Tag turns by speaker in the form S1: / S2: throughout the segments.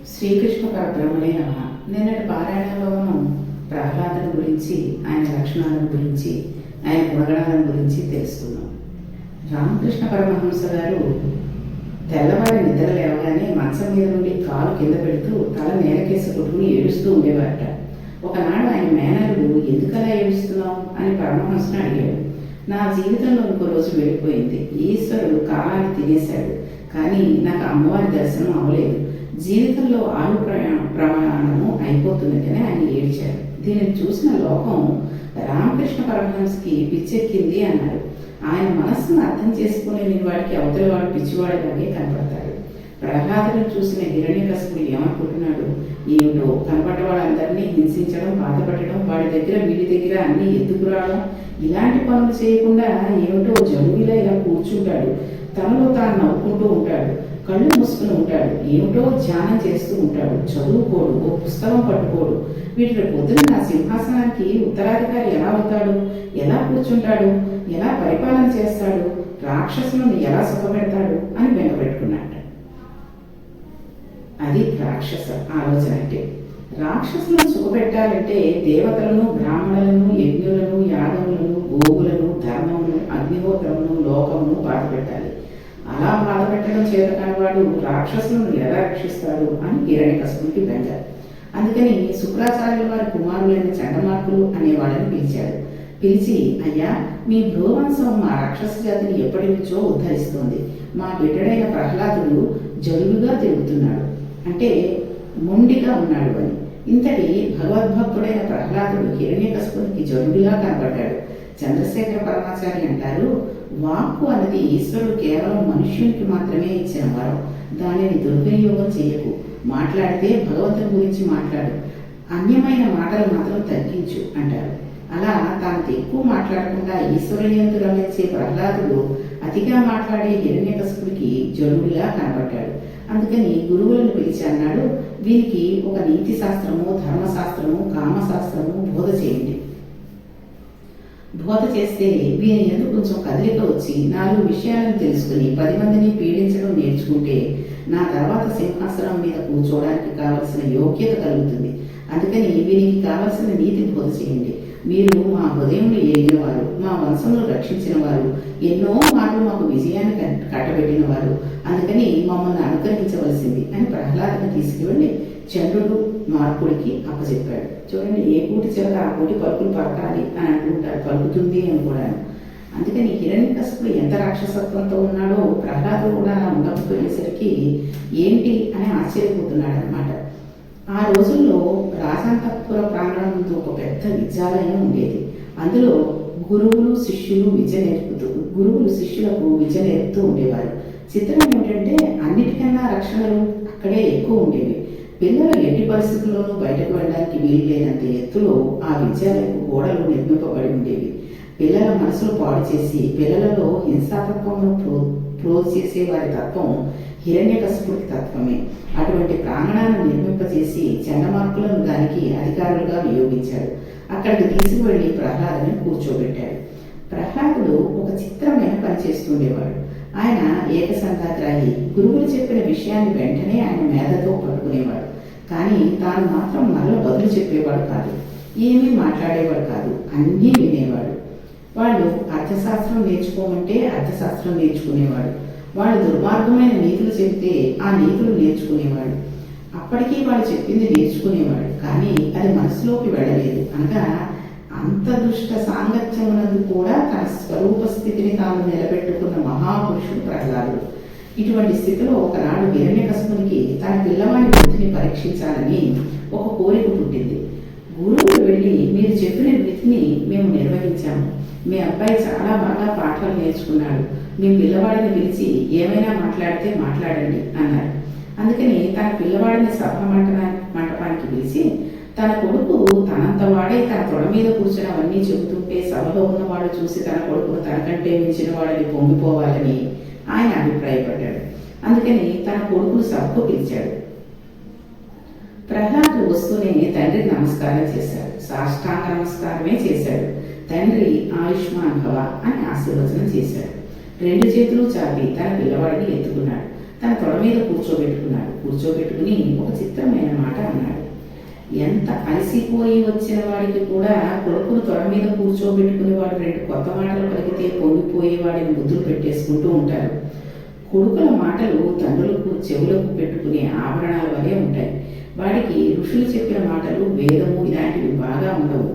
S1: శ్రీకృష్ణ పరబ్రహ్మణే నమః. నిన్నటి పారాయణంలో మనం ప్రహ్లాదుని గురించి, ఆయన లక్షణాలను గురించి, ఆయన గుణగణాలను గురించి తెలుసుకున్నాం. రామకృష్ణ పరమహంస గారు తెల్లవారి నిద్ర లేవగానే మంచం మీద నుండి కాలు కింద పెడుతూ తల నేలకేసి కొట్టుకుని ఏడుస్తూ ఉండేవారట. ఒకనాడు ఆయన మేనరుడు ఎందుకలా ఏడుస్తున్నావు అని పరమహంసను అడిగాడు. నా జీవితంలో ఇంకో రోజు వెళ్ళిపోయింది. ఈశ్వరుడు కాలాన్ని తినేశాడు, కానీ నాకు అమ్మవారి దర్శనం అవ్వలేదు. జీవితంలో ప్రమాణము అయిపోతున్నదని ఆయన ఏడ్చారు. దీనిని చూసిన లోకం రామకృష్ణ పరమహంసకి పిచ్చెక్కింది అన్నారు. ఆయన మనస్సును అర్థం చేసుకునే వాడికి అవతల వాడు పిచ్చివాడిలాగే కనపడతాడు. ప్రహ్లాదుని చూసిన హిరణ్యకశిపుడు ఏమనుకుంటున్నాడు? ఏమిటో కనపడ్డ వాళ్ళందరినీ హింసించడం, బాధపడడం, వాడి దగ్గర వీడి దగ్గర అన్ని ఎత్తుకురావడం, ఇలాంటి పనులు చేయకుండా ఏమిటో జడువిలా ఇలా కూర్చుంటాడు. తనలో తాను నవ్వుకుంటూ ఉంటాడు, కళ్ళు మూసుకుని ఉంటాడు, ఏమిటో ధ్యానం చేస్తూ ఉంటాడు, చదువుకోడు, ఓ పుస్తకం పట్టుకోడు. వీటి పొద్దున నా సింహాసనానికి ఉత్తరాధికారి ఎలా అవుతాడు, ఎలా కూర్చుంటాడు, ఎలా పరిపాలన చేస్తాడు, రాక్షసులను ఎలా సుఖపెడతాడు అని బెంగపెట్టుకున్నాడు. అది రాక్షస ఆలోచన. అంటే రాక్షసులను సుఖపెట్టాలంటే దేవతలను, బ్రాహ్మణులను, యజ్ఞులను, యాదవులను, గోవులను, ధర్మమును, అగ్నిహోత్రమును, లోకమును బాధ పెట్టాలి. అలా బాధ పెట్టడం చేత కానివాడు రాక్షసులను ఎలా రక్షిస్తాడు అని హిరణ్యకశిపుడికి బెంగ. అందుకని శుక్రాచార్యుల వారి కుమారులైన చండమార్కులు అనేవాళ్ళని పిలిచాడు. పిలిచి, అయ్యా, మీ భ్రూవంశం మా రాక్షస జాతిని ఎప్పటి నుంచో ఉద్ధరిస్తోంది. మా బిడ్డడైన ప్రహ్లాదుడు జలులుగా తిరుగుతున్నాడు, అంటే మొండిగా ఉన్నాడు అని. ఇంతటి భగవద్భక్తుడైన ప్రహ్లాదుడు హిరణ్యకశిపునికి జలులుగా కనబడ్డాడు. చంద్రశేఖర పరమాచార్య అంటారు, వాక్కు అన్నది ఈశ్వరుడు కేవలం మనుష్యునికి మాత్రమే ఇచ్చిన వరం. దానిని దుర్వినియోగం చేయకు. మాట్లాడితే భగవంతుని గురించి మాట్లాడు, అన్యమైన మాటలు మాత్రం తగ్గించు అంటారు. అలా తాను ఎక్కువ మాట్లాడకుండా ఈశ్వరుని యందు రమించే ప్రహ్లాదుడు అతిగా మాట్లాడే హిరణ్యకశిపుడికి జడుడిలా కనబడ్డాడు. అందుకని గురువులను పిలిచి అన్నాడు, వీరికి ఒక నీతి శాస్త్రము, ధర్మశాస్త్రము, కామశాస్త్రము బోధ చేయండి. బోధ చేస్తే వీరి ఎందుకు కొంచెం కదలిక వచ్చి 4 విషయాలను తెలుసుకుని 10 మందిని పీడించడం నేర్చుకుంటే నా తర్వాత సింహాసనం మీద కూర్చోవడానికి కావలసిన యోగ్యత కలుగుతుంది. అందుకని వీరికి కావలసిన నీతి బోధ చేయండి. మీరు మా హృదయంలో ఎరిగిన వారు, మా వంశంలో రక్షించిన వారు, ఎన్నో మాటలు మాకు విజయాన్ని కట్టబెట్టిన వారు, అందుకని మమ్మల్ని అనుగ్రహించవలసింది అని ప్రహ్లాదుని తీసుకువెళ్ళి చంద్రుడు మార్కుడికి అప్పచెప్పాడు. చూడండి, ఏ కూటి చివర ఆ కూటి పలుకులు పలకాలి అని అంటుంటారు, పలుకుతుంది అని కూడా. అందుకని హిరణ్యకశిపుడు ఎంత రాక్షసత్వంతో ఉన్నాడో ప్రహ్లాదుడు కూడా అలా ఉండకపోయేసరికి ఏంటి అని ఆశ్చర్యపోతున్నాడు అనమాట. ఆ రోజుల్లో రాజాంతఃపుర ప్రాంగణం ముందు ఒక పెద్ద విద్యాలయం ఉండేది. అందులో గురువులు శిష్యులకు విద్య నేర్పుతూ ఉండేవారు. చిత్రం ఏమిటంటే అన్నిటికన్నా రక్షణలు అక్కడే ఎక్కువ ఉండేవి. పిల్లలు ఎట్టి పరిస్థితుల్లోనూ బయటకు వెళ్ళడానికి వీలు లేనంత ఎత్తులో ఆ విద్యాలయపు గోడలు నిర్మింపబడి ఉండేవి. పిల్లల మనసులు పాడు చేసి పిల్లలలో హింసాతత్వంలో చేసే వారి తత్వం హిరణ్యకశిపుడి తత్వమే. అటువంటి ప్రాంగణాన్ని నిర్మింపజేసి చండమార్కులను దానికి అధికారులుగా నియోగించాడు. అక్కడికి తీసుకువెళ్లి ప్రహ్లాదుని కూర్చోబెట్టాడు. ప్రహ్లాదుడు ఒక చిత్రమైన పని చేస్తుండేవాడు. ఆయన ఏకసంధాగ్రాహి. గురువులు చెప్పిన విషయాన్ని వెంటనే ఆయన మేధతో పట్టుకునేవాడు. కానీ తాను మాత్రం మరల బదులు చెప్పేవాడు కాదు, ఏమీ మాట్లాడేవాడు కాదు, అన్నీ వినేవాడు. వాళ్ళు అర్థశాస్త్రం నేర్చుకోమంటే అర్థశాస్త్రం నేర్చుకునేవాడు. వాళ్ళు దుర్మార్గమైన నీతులు చెబితే ఆ నీతులు నేర్చుకునేవాడు. అప్పటికీ వాళ్ళు చెప్పింది నేర్చుకునేవాడు, కానీ అది మనసులోకి వెళ్ళలేదు. అనగా అంత దుష్ట సాంగత్యమునందు కూడా తన స్వరూప స్థితిని తాను నిలబెట్టుకున్న మహాపురుషుడు ప్రహ్లాదుడు. ఇటువంటి స్థితిలో ఒకనాడు హిరణ్యకశిపునికి తన పిల్లవాడి బుద్ధిని పరీక్షించాలని ఒక కోరిక పుట్టింది. గురువులు వెళ్ళి, మీరు చెప్పిన విధిని మేము నిర్వహించాము, మీ అబ్బాయి చాలా బాగా పాఠాలు నేర్చుకున్నాడు, మీ పిల్లవాడిని పిలిచి ఏమైనా మాట్లాడితే మాట్లాడండి అన్నారు. అందుకని తన పిల్లవాడిని సభ మంటపానికి పిలిచి తన కొడుకు తనంత వాడే తన తొడ మీద కూర్చొని అవన్నీ చెబుతుంటే సభలో ఉన్నవాడు చూసి తన కొడుకును తనకంటే మించిన వాడిని పొంగిపోవాలని ఆయన అభిప్రాయపడ్డాడు. అందుకని తన కొడుకును సభకు పిలిచాడు. ప్రహ్లాదుడు వస్తూనే తండ్రికి నమస్కారం చేశాడు. సాష్టాంగ నమస్కారమే చేశాడు. తండ్రి ఆయుష్మాన్ భవ అని ఆశీర్వచనం చేశాడు. 2 చేతులు చాపి తన పిల్లవాడిని ఎత్తుకున్నాడు. తన తొడ మీద కూర్చోబెట్టుకున్నాడు. కూర్చోబెట్టుకుని ఒక చిత్రమైన మాట అన్నాడు. ఎంత అలసిపోయి వచ్చిన వాడికి కూడా కొడుకును తొడ మీద కూర్చోబెట్టుకుని వాడు 2 కొత్త మాటలు పలికితే పొంగిపోయి వాడిని ముద్దులు పెట్టేసుకుంటూ ఉంటారు. కొడుకుల మాటలు తండ్రులకు చెవులకు పెట్టుకునే ఆభరణాల వలె ఉంటాయి. వాడికి ఋషులు చెప్పిన మాటలు, వేదము ఇలాంటివి బాగా ఉండవు.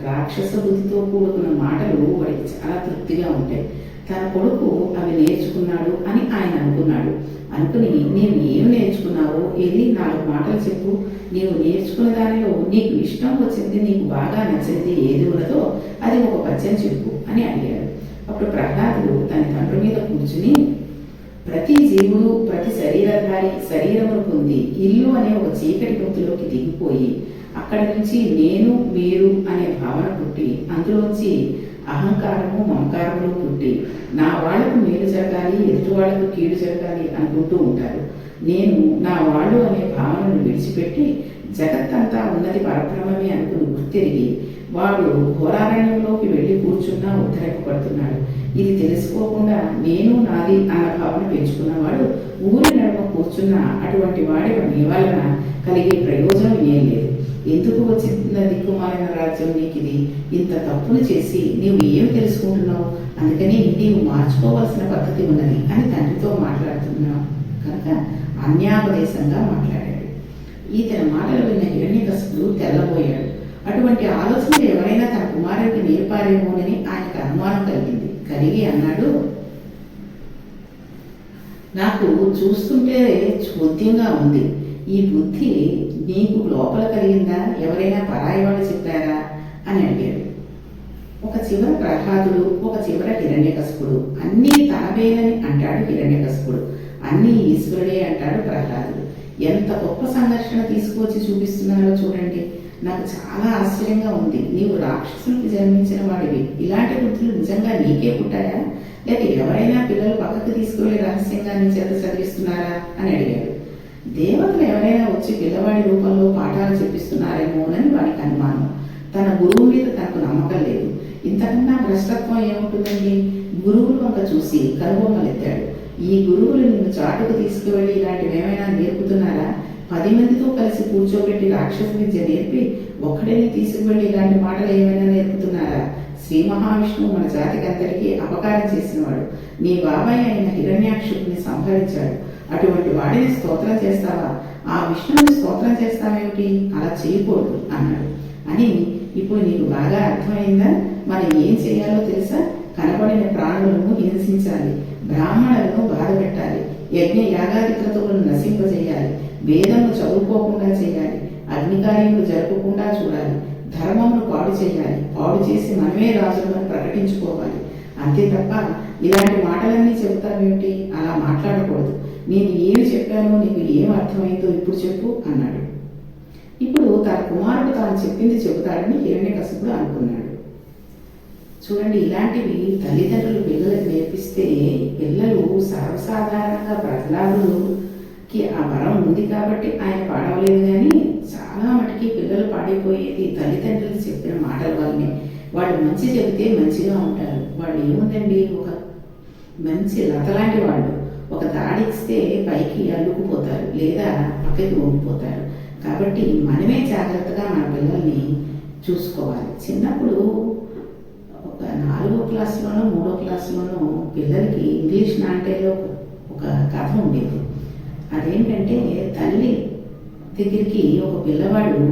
S1: రాక్షస బుద్ధితో కూడుకున్న మాటలు వాడికి చాలా తృప్తిగా ఉంటాయి. తన కొడుకు అవి నేర్చుకున్నాడు అని ఆయన అనుకున్నాడు. అనుకుని, నీవు ఏం నేర్చుకున్నావో ఏది 4 మాటలు చెప్పు, నీవు నేర్చుకున్న దానిలో నీకు ఇష్టం వచ్చింది, నీకు బాగా నచ్చింది ఏది ఉన్నదో అది ఒక పద్యం చెప్పు అని అడిగాడు. అప్పుడు ప్రహ్లాదుడు తన తండ్రి మీద కూర్చుని, ప్రతి జీవుడు ప్రతి శరీరధారి శరీరమును పొంది ఇల్లు అనే ఒక చీకటి గొంతులోకి దిగిపోయి అక్కడి నుంచి నేను మీరు అనే భావన పుట్టి అందులోంచి అహంకారము మమకారములు పుట్టి నా వాళ్లకు మేలు జరగాలి ఎదుటి వాళ్లకు కీడు జరగాలి అనుకుంటూ ఉంటారు. నేను నా వాళ్ళు అనే భావనను విడిచిపెట్టి జగత్తంతా ఉన్నది పరబ్రహ్మమే అనుకుని గుర్తిరిగి వాడు ఘోరారణ్యంలోకి వెళ్ళి కూర్చున్నా ఉద్ధరింపబడుతున్నాడు. ఇది తెలుసుకోకుండా నేను నాది అన్న భావన పెంచుకున్నవాడు ఊరి నడుమ కూర్చున్న అటువంటి వాడి వలన కలిగే ప్రయోజనం ఏం లేదు. ఎందుకు వచ్చిన దిక్కుమాలిన రాజ్యం నీకిది? ఇంత తప్పులు చేసి నీవు ఏమి తెలుసుకుంటున్నావు? అందుకని నీవు మార్చుకోవాల్సిన పద్ధతి ఉన్నది అని తండ్రితో మాట్లాడుతున్నావు కనుక అన్యాపదేశంగా మాట్లాడాడు. ఈతని మాటలు విన్న హిరణ్యకశిపుడు తెల్లబోయాడు. అటువంటి ఆలోచనలు ఎవరైనా తన కుమారుడికి నేర్పారేమోనని ఆయనకు అనుమానం కలిగి అన్నాడు, నాకు చూస్తుంటే చోద్యంగా ఉంది. ఈ బుద్ధి నీకు లోపల కలిగిందా? ఎవరైనా పరాయి వాళ్ళు చెప్పారా అని అడిగాడు. ఒక చివర ప్రహ్లాదుడు, ఒక చివర హిరణ్యకశిపుడు. అన్నీ తనవేనని అంటాడు హిరణ్యకశిపుడు, అన్నీ ఈశ్వరుడే అంటాడు ప్రహ్లాదుడు. ఎంత గొప్ప సంఘర్షణ తీసుకువచ్చి చూపిస్తున్నారో చూడండి. నాకు చాలా ఆశ్చర్యంగా ఉంది. నీవు రాక్షసునికి జన్మించిన వాడివి. ఇలాంటి బుద్ధులు నిజంగా నీకే పుట్టాయా, లేక ఎవరైనా పిల్లలు పక్కకు తీసుకువెళ్ళి రహస్యంగా నీ చేత చదివిస్తున్నారా అని అడిగాడు. దేవతలు ఎవరైనా వచ్చి పిల్లవాడి రూపంలో పాఠాలు చెప్పిస్తున్నారేమోనని వాడికి అనుమానం. తన గురువు మీద తనకు నమ్మకం లేదు. ఇంతకన్నా భ్రష్టత్వం ఏముంటుందండి? గురువులు వంక చూసి కనుబొమ్మలెత్తాడు. ఈ గురువులు నిన్ను చాటుకు తీసుకువెళ్ళి ఇలాంటివి ఏమైనా నేర్పుతున్నారా? 10 మందితో కలిసి కూర్చోబెట్టి రాక్షస విద్య నేర్పి ఒక్కడిని తీసుకువెళ్ళి ఇలాంటి మాటలు ఏమైనా నేర్పుతున్నారా? శ్రీ మహావిష్ణువు మన జాతికి అంతటికీ అపకారం చేసినవాడు. నీ బాబాయ్ అయిన హిరణ్యాక్షుడిని సంహరించాడు. అటువంటి వాడిని స్తోత్రం చేస్తావా? ఆ విష్ణువుని స్తోత్రం చేస్తావేమిటి? అలా చేయకూడదు అన్నాడు. అని ఇప్పుడు నీకు బాగా అర్థమైందా? మనం ఏం చేయాలో తెలుసా? కనబడిన ప్రాణులను హింసించాలి, బ్రాహ్మణులను బాధ పెట్టాలి, యజ్ఞ యాగాది క్రతువులను నశింపజేయాలి, వేదమును చదువుకోకుండా చేయాలి, అగ్నికార్యములు జరపకుండా చూడాలి, ధర్మమును పాడు చేయాలి, పాడు చేసి మనమే రాజులను ప్రకటించుకోవాలి. అంతే తప్ప ఇలాంటి మాటలన్నీ చెబుతావేమిటి? అలా మాట్లాడకూడదు. నేను ఏమి చెప్పానో నీకు ఏం అర్థమైందో ఇప్పుడు చెప్పు అన్నాడు. ఇప్పుడు తన కుమారుడు తాను చెప్పింది చెబుతాడని హిరణ్యకశిపుడు అనుకున్నాడు. చూడండి, ఇలాంటివి తల్లిదండ్రులు పిల్లలకు నేర్పిస్తే పిల్లలు సర్వసాధారణంగా ప్రహ్లాదుడికి ఆ వరం ఉంది కాబట్టి ఆయన పాడవలేదు. కానీ చాలా మటుకి పిల్లలు పాడైపోయేది తల్లిదండ్రులు చెప్పిన మాటల వల్లనే. వాళ్ళు మంచి చెబితే మంచిగా ఉంటారు. వాళ్ళు ఏముందండి, ఒక మంచి లత లాంటి వాళ్ళు. ఒక తాడిస్తే పైకి అల్లుకుపోతారు లేదా పక్కకి వంగిపోతారు. కాబట్టి మనమే జాగ్రత్తగా మన పిల్లల్ని చూసుకోవాలి. చిన్నప్పుడు ఒక 4వ క్లాసులోనో 3వ క్లాసులోనో పిల్లలకి ఇంగ్లీష్ నాటేలో ఒక కథ ఉండేది. అదేంటంటే, తల్లి దగ్గరికి ఒక పిల్లవాడు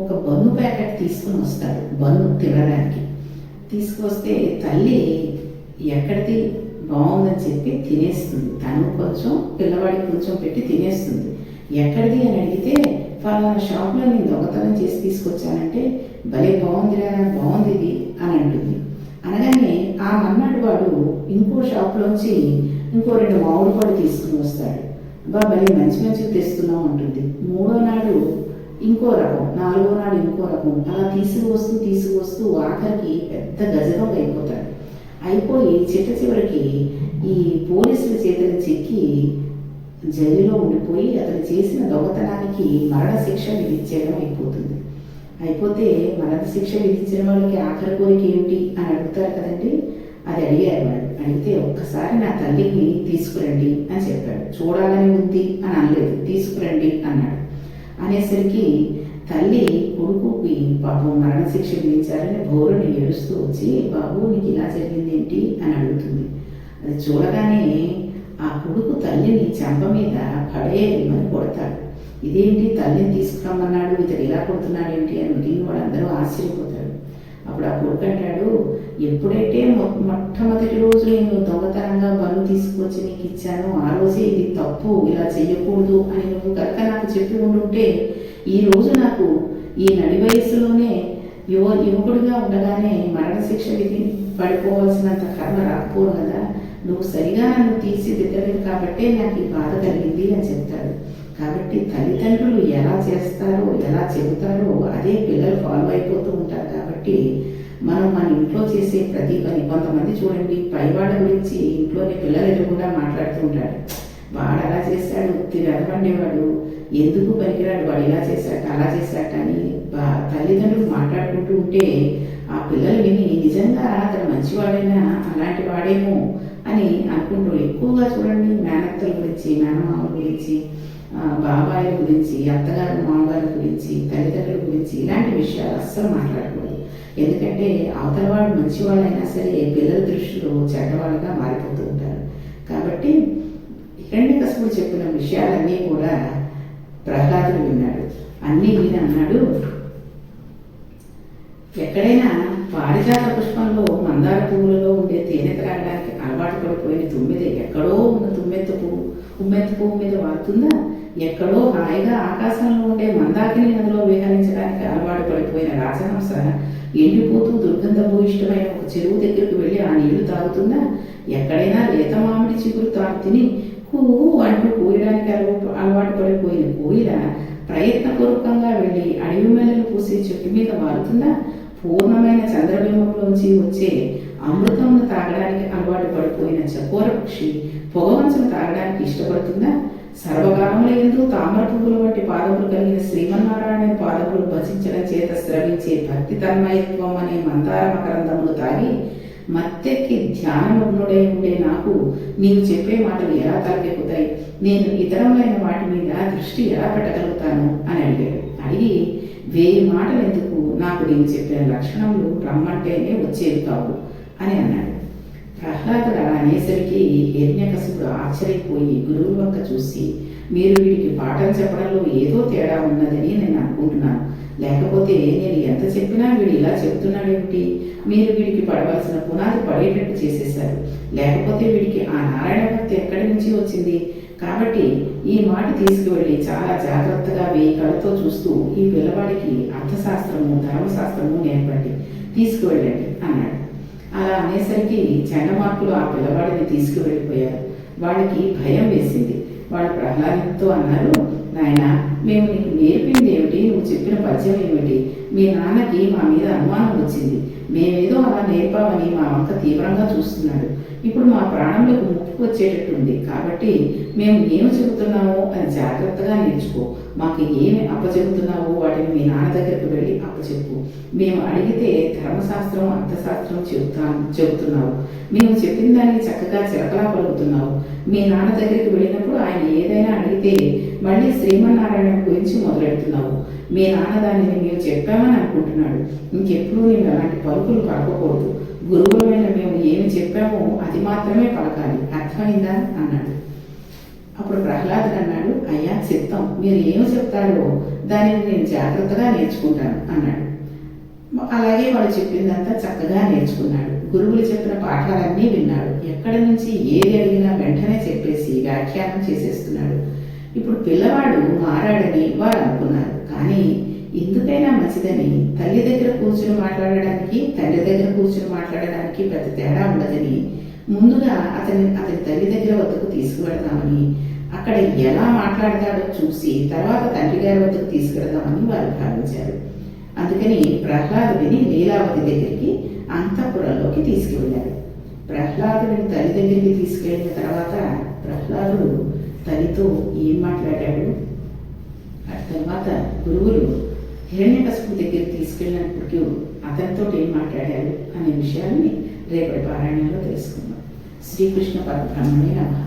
S1: ఒక బన్ను ప్యాకెట్ తీసుకుని వస్తాడు. బన్ను తినడానికి తీసుకొస్తే తల్లి ఎక్కడిది బాగుందని చెప్పి తినేస్తుంది. తను కొంచెం పిల్లవాడికి కొంచెం పెట్టి తినేస్తుంది. ఎక్కడిది అని అడిగితే, ఫలానా షాప్లో నేను దొంగతనం చేసి తీసుకొచ్చానంటే, భలే బాగుందిరా, బాగుంది ఇది అని అంటుంది. అనగానే ఆ మన్నాడు వాడు ఇంకో షాప్లోంచి ఇంకో 2 మామిడి పళ్ళు తీసుకుని వస్తాడు. భలే మంచి మంచిగా తెస్తున్నావు అంటుంది. 3వ నాడు ఇంకో రకం, 4వ నాడు ఇంకో రకం, అలా తీసుకువస్తూ ఆఖరికి పెద్ద గజదొంగ అయిపోతాడు. అయిపోయి చివరికి ఈ పోలీసుల చేతులు చిక్కి జైలులో ఉండిపోయి అతను చేసిన దొంగతనానికి మరణశిక్ష విధించడం అయిపోతుంది. అయిపోతే మరణశిక్ష విధించిన వాళ్ళకి ఆఖరి కోరిక ఏమిటి అని అడుగుతారు కదండి. అది అడిగారు వాళ్ళు. అడిగితే ఒక్కసారి నా తల్లిని తీసుకురండి అని చెప్పాడు. చూడాలని ఉంది అని అనలేదు, తీసుకురండి అన్నాడు. అనేసరికి తల్లి కొడుకుకి పాపం మరణశిక్ష విధించారని బోరుని ఏడుస్తూ వచ్చి, బాబు నీకు ఇలా జరిగింది ఏంటి అని అడుగుతుంది. అది చూడగానే ఆ కొడుకు తల్లిని చెంప మీద పడేయమని కొడతాడు. ఇదేంటి తల్లిని తీసుకురమ్మన్నాడు, ఇతడు ఇలా కొడుతున్నాడు ఏంటి అని మిగిలిన వాళ్ళందరూ ఆశ్చర్యపోతాడు. అప్పుడు ఆ కొడుకు అంటాడు, ఎప్పుడైతే మొట్టమొదటి రోజు నేను దొంగతనంగా బను తీసుకొచ్చి నీకు ఇచ్చాను, ఆ రోజే ఇది తప్పు, ఇలా చెయ్యకూడదు అని నువ్వు కనుక నాకు చెప్పి ఉండుంటే ఈ రోజు నాకు ఈ నడి వయసులోనే యువకుడిగా ఉండగానే మరణశిక్ష విధి పడిపోవాల్సినంత కర్మ రాకపోను కదా. నువ్వు సరిగా నన్ను తీర్చిదిద్దలేదు కాబట్టే నాకు ఈ బాధ కలిగింది అని చెప్తాడు. కాబట్టి తల్లిదండ్రులు ఎలా చేస్తారో ఎలా చెబుతారో అదే పిల్లలు ఫాలో అయిపోతూ ఉంటారు. కాబట్టి మనం మన ఇంట్లో చేసే ప్రతి పని, కొంతమంది చూడండి పైవాళ్ళ గురించి ఇంట్లోని పిల్లలు ఎదురుకుండా మాట్లాడుతూ ఉంటాడు. వాడు అలా చేశాడు, తిరగబండేవాడు, ఎందుకు పనికిరాడు, వాడు ఇలా చేశాట అలా చేశాట అని తల్లిదండ్రులు మాట్లాడుకుంటూ ఉంటే ఆ పిల్లలు విని నిజంగా అతను మంచివాడైనా అలాంటి వాడేమో అని అనుకుంటూ ఎక్కువగా చూడండి మేనత్తల గురించి, మేనమామల గురించి, బాబాయిల గురించి, అత్తగారు మామగారి గురించి, తల్లిదండ్రుల గురించి ఇలాంటి విషయాలు అస్సలు మాట్లాడకూడదు. ఎందుకంటే అవతల వాడు మంచివాళ్ళైనా సరే పిల్లల దృష్టిలో చెడ్డవాళ్ళుగా మారిపోతూ ఉంటారు. కాబట్టి హిరణ్యకశిపుడు చెప్పిన విషయాలన్నీ కూడా ప్రహ్లాదుడు విన్నాడు. అన్నీ విని అన్నాడు, ఎక్కడైనా పారిజాత పుష్పంలో మందార పువ్వులలో ఉండే తేనె త్రాగడానికి అలవాటు పడిపోయిన తుమ్మెద ఎక్కడో ఉన్న ఉమ్మెత్త పువ్వు మీద వాడుతుందా? ఎక్కడో హాయిగా ఆకాశంలో ఉండే మందాకిని నదిలో విహరించడానికి అలవాటు పడిపోయిన రాజహంస ఎండిపోతూ దుర్గంధభూయిష్టమైన ఒక చెరువు దగ్గరకు వెళ్ళి ఆ నీళ్లు తాగుతుందా? ఎక్కడైనా లేత మామిడి చిగురు తిని అంటూ కూయడానికి అలవాటు పడిపోయిన కోయిల ప్రయత్నపూర్వకంగా వెళ్ళి అడవి మేళలు పూసే చెట్టు మీద వారుతుందా? పూర్ణమైన చంద్రబింబంలోంచి వచ్చే అమృతమును తాగడానికి అలవాటు పడిపోయిన చకోర పక్షి పొగవంచను తాగడానికి ఇష్టపడుతుందా? సర్వకాలముల యందు తామర పువ్వుల వంటి పాదములు కలిగిన శ్రీమన్నారాయణ పాదములు భజించడం చేత స్రవించే భక్తి తన్మయత్వం అనే మందార మకరందమును తాగి మత్తెక్కి ధ్యానమగ్నుడై ఉండే నాకు నీవు చెప్పే మాటలు ఎలా తలకెక్కుతాయి? నేను ఇతరమైన వాటి మీద దృష్టి ఎలా పెట్టగలుగుతాను అని అడిగాడు. అడిగి 1000 మాటలు ఎందుకు, నాకు నేను చెప్పిన లక్షణములు రమ్మంటేనే వచ్చేవి కావు అని అన్నాడు. ప్రహ్లాదుడు అలా అనేసరికి హిరణ్యకశిపుడు ఆశ్చర్యపోయి గురువు వంక చూసి, మీరు వీడికి పాఠం చెప్పడంలో ఏదో తేడా ఉన్నదని నేను అనుకుంటున్నాను, లేకపోతే నేను ఎంత చెప్పినా వీడు ఇలా చెబుతున్నాడేమిటి? మీరు వీడికి పడవలసిన పునాది పడేటట్టు చేసేశారు, లేకపోతే వీడికి ఆ నారాయణ భక్తి ఎక్కడి నుంచి వచ్చింది? కాబట్టి ఈ మాట తీసుకువెళ్ళి చాలా జాగ్రత్తగా 1000 కళ్ళతో చూస్తూ ఈ పిల్లవాడికి అర్థశాస్త్రము ధర్మశాస్త్రము నేర్పండి, తీసుకువెళ్ళండి అన్నాడు. అలా అనేసరికి చండమార్కులు ఆ పిల్లవాడిని తీసుకువెళ్ళిపోయారు. వాళ్ళకి భయం వేసింది. వాళ్ళు ప్రహ్లాదుతో అన్నారు, నాయన మేము నీకు నేర్పింది ఏమిటి, నువ్వు చెప్పిన పద్యం ఏమిటి? మీ నాన్నకి మా మీద అనుమానం వచ్చింది, మేమేదో అలా నేర్పామని మా వంక తీవ్రంగా చూస్తున్నాడు. ఇప్పుడు మా ప్రాణంలోకి ముప్పు వచ్చేటట్టుంది. కాబట్టి మేము ఏమి చెబుతున్నామో అది జాగ్రత్తగా నేర్చుకో. మాకు ఏమి అప్పచెబుతున్నావో వాటిని మీ నాన్న దగ్గరకు వెళ్ళి అప్పచెప్పు. మేము అడిగితే ధర్మశాస్త్రం అర్థశాస్త్రం చెబుతున్నావు, మేము చెప్పిన దానికి చక్కగా చిలకలా పలుకుతున్నావు. మీ నాన్న దగ్గరికి వెళ్ళినప్పుడు ఆయన ఏదైనా అడిగితే మళ్ళీ శ్రీమన్నారాయణ గురించి మొదలెడుతున్నావు. మీ నాన్న దానిని మేము చెప్పామని అనుకుంటున్నాడు. ఇంకెప్పుడు నేను అలాంటి పలుకులు పలకకూడదు. గురువులమైన మేము ఏమి చెప్పామో అది మాత్రమే పలకాలి, అర్థమైందా అన్నాడు. అప్పుడు ప్రహ్లాదుడు అన్నాడు, అయ్యా చిత్తం, మీరు ఏమి చెప్తారో దానిని నేను జాగ్రత్తగా నేర్చుకుంటాను అన్నాడు. అలాగే వాళ్ళు చెప్పిందంతా చక్కగా నేర్చుకున్నాడు. గురువులు చెప్పిన పాఠాలన్నీ విన్నాడు. ఎక్కడి నుంచి ఏది అడిగినా వెంటనే చెప్పేసి వ్యాఖ్యానం చేసేస్తున్నాడు. ఇప్పుడు పిల్లవాడు మారాడని వారు అనుకున్నారు. కానీ ఎందుకైనా మంచిదని తల్లి దగ్గర కూర్చుని మాట్లాడడానికి తండ్రి దగ్గర కూర్చుని మాట్లాడడానికి పెద్ద తేడా ఉండదని ముందుగా అతని తల్లి దగ్గర వద్దకు తీసుకువెడదామని, అక్కడ ఎలా మాట్లాడతాడో చూసి తర్వాత తండ్రి గారి వద్దకు తీసుకెడదామని వారు భావించారు. అందుకని ప్రహ్లాదుడిని లీలావతి దగ్గరికి అంతఃపురంలోకి తీసుకువెళ్ళారు. ప్రహ్లాదుడిని తల్లి దగ్గరికి తీసుకెళ్ళిన తర్వాత ప్రహ్లాదుడు తల్లితో ఏం మాట్లాడాడు, ఆ తర్వాత గురువులు హిరణ్యకశిపుడి దగ్గరికి తీసుకెళ్ళినప్పటికీ అతనితో ఏం మాట్లాడారు అనే విషయాన్ని రేపటి పారాయణంలో తెలుసుకుందాం. శ్రీకృష్ణ పరబ్రహ్మణే నమః.